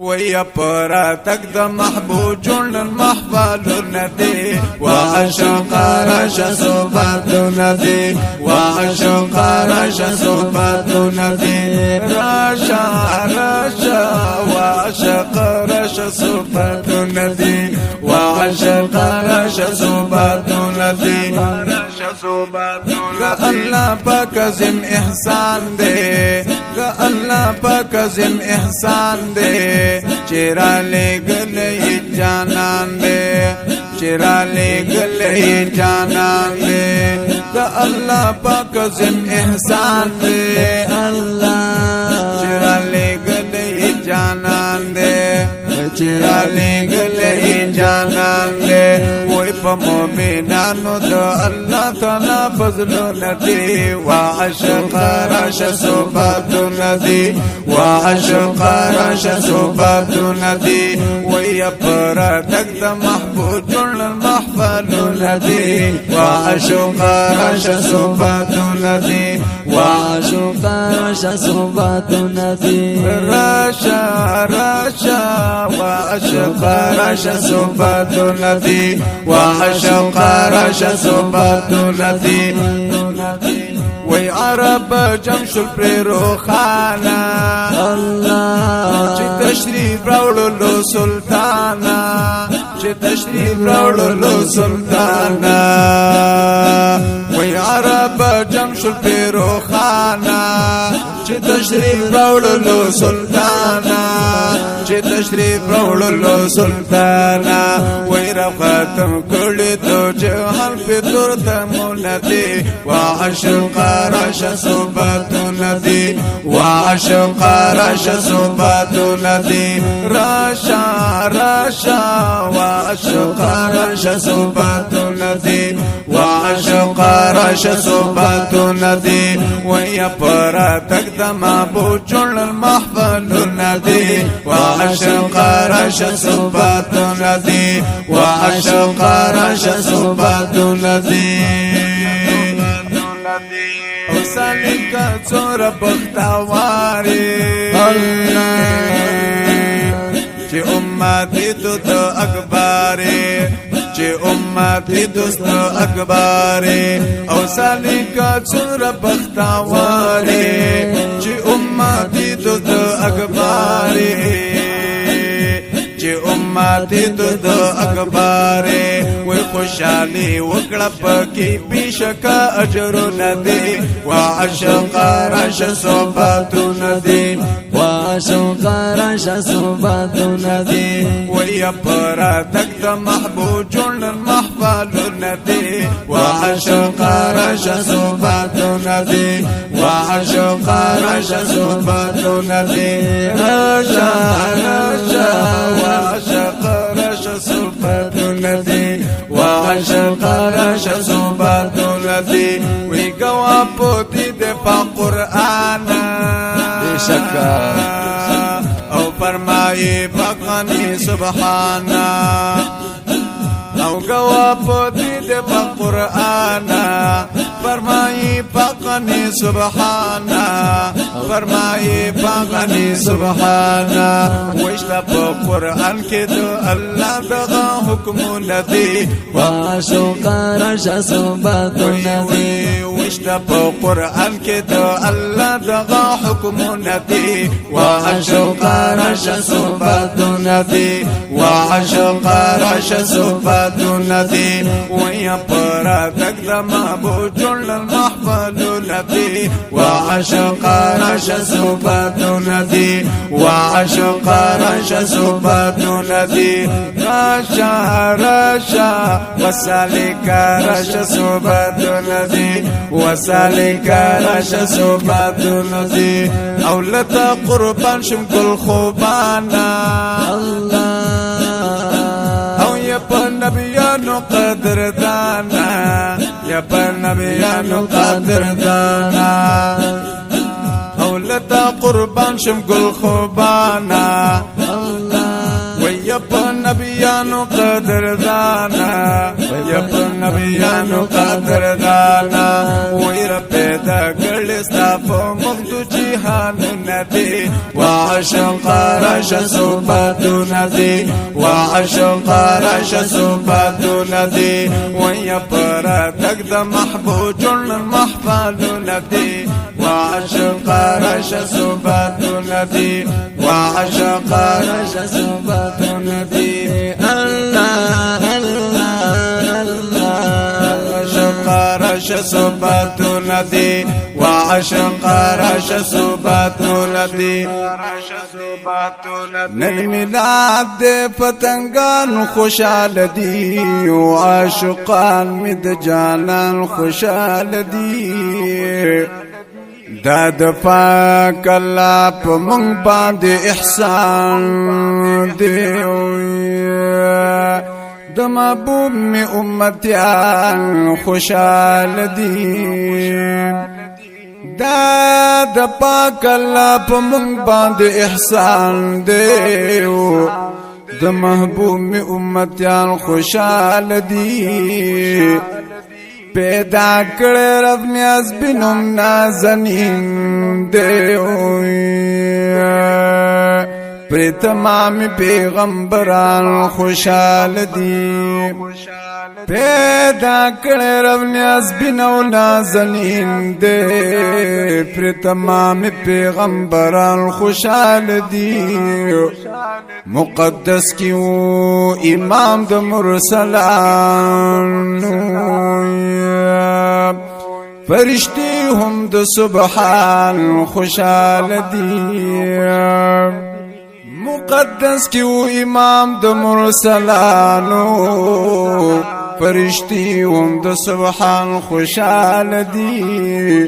ويا براتك ده محبوب المحفل الندي وعشق رش صوبات الندي وعشق رش صوبات الندي رشا رشا وعشق رش صوبات الندي وعشق رش صوبات الندي رش صوبات الندي الله بكزم إحسان دي الله بكزم إحسان دي چرالی گلی جانان دے چرالی گلی جانان دے دا اللہ پاک زم احسان دے اللہ چرالی گلی جانان دے چرالی گلی جانان دے وی پا مومنانو دا اللہ تعالی فضل ندی وعشق رش صوبات ندی وعشق رش صوبات ندی ويا براتك ده محبوب المحفل ندي وعشق رش صوبات ندي وعشق رش صوبات ندي رشا رشا وعشق رش صوبات ندي وعشق رش صوبات ندي وي عرب جمش البريرو خانا الله چه تشریف راوړلو سلطانا چه تشریف راوړلو سلطانا وي عرب جمش البريرو خانا چه تشریف راوړلو سلطانا چه تشریف راوړلو سلطانا وي رفتم کړي تو جهان په تور تمولتي وعشق رش صوبات ندي وعشق رش صوبات ندي رشا رشا وعشق رش صوبات ندي وعشق رش صوبات ندي ويا براتك ده محبوب المحفل ندي وعشق رش صوبات ندي وعشق رش صوبات ندي وسالك څور بختواري چې امتي دوست اکباري چې امتي دوست اکباري او سالك څور بختواري چې امتي دوست اکباري چې امتي دوست اکباري وي خوشالي وکړه پکې بشکا اجر ندي وعشق رش صوبات ندي وعشق رش صوبات ندي ويا براتك ده محبوب المحفل ندي وعشق رش صوبات ندي وعشق رش صوبات ندي رشا رشا وعشق رش صوبات ندي وعشق رش صوبات ندي وي قوابوتي دي پا قرآن بشكا او فرمائي پاقاني سبحانا او قوابوتي دي پا قرآن فرمائي پاقاني سبحانا فرمائي پاقاني سبحانا وشتا پا قرآن کے دو اللہ دغا حکم ندی وعشق رش صوبات ندی وشتا پا قرآن کے دو اللہ دغا حکم ندی وعشق رش صوبات ندی وعشق رش صوبات ندی ويا براتك ده محبوب المحفل ندي وعشق رش صوبات ندي وعشق رش صوبات ندي رشا رشا وسالك رش صوبات ندي وسالك رش صوبات ندي اولتا قربان شمكل خوبانا الله او يبا نبيانو قدر دانا يبا نبيانو قدر دانا اولتا قربان شمكل خوبانا ويبا نبیانو قدردانا یا په نبیانو قدردانا وی را پیدا کړل ستا په مخدو جهانونه دي وعشق رش صفاتونه دي وعشق رش صفاتونه دي وی پر تک د محبوب جن محفلونه دي وعشق رش صفاتونه دي وعشق رش صفاتونه دي الله الله الله عشق رش صفاتونه دي وعشق رش صفاتونه دي نن میلاد دے پتنگان خوشحال دی وعاشقان مد جانان خوشحال دی داد پاک اللہ پا منگ باند احسان دی د محبوب میں امتیان خوشحال دی دا پاک اللہ پا منگ باند احسان دی د محبوب میں امتیان خوشحال دی پیدا کړه رب نیاز بنم نازنین دی پر تمام پیغمبران خوشحال دی پیدا کړه رب نیاز بنو نازنین دی پر تمام پیغمبران خوشحال دی مقدس کیو امام د مرسلان فرشتی هم د سبحان خوشحال دی مقدس کیو امام د مرسلانو فرشتی هم د سبحان خوشحال دی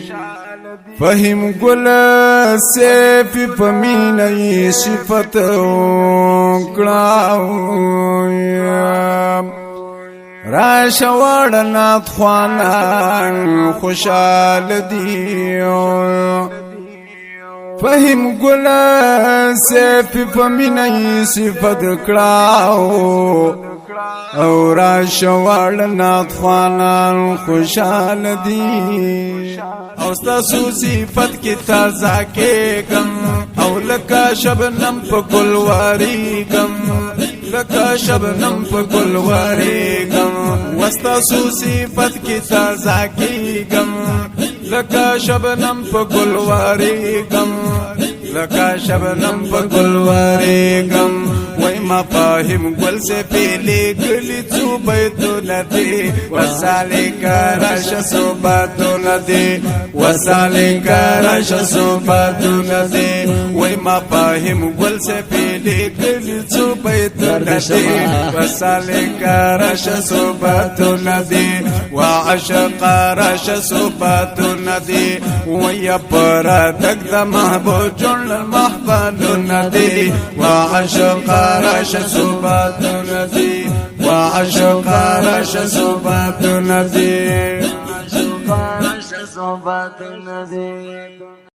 فهم گل سیفی پمینی صفت کلاو راشوارنات خوانان خوشحال دی فهم گل سیفی پمینی صفت کلاو او راشوارنات خوانان خوشحال دی او ستاسو صفت کی تازہ کے گم او لکا شبنم پا گلواری گم لکا شبنم پا گلواری گم وستاسو صفت کی تازہ کی گم لکا شبنم پا گلواری گم لکا شبنم پا گلواری گم وی مفاہم گل سے پیلی گلی تو بیتو ندی وسالی کارش صوباتو ندی وسالی کارش صوباتو ندی وی مفاہم گل سے پیلی گلی تو بیتو ندی وسالی کارش صوباتو ندی وعشق رش صوباتو ندی وی پرا تک دا محبوب جن محفلو ندی وعشق رش صوباتو ندی وعشق رش صوباتو ندی وعشق رش صوباتو ندی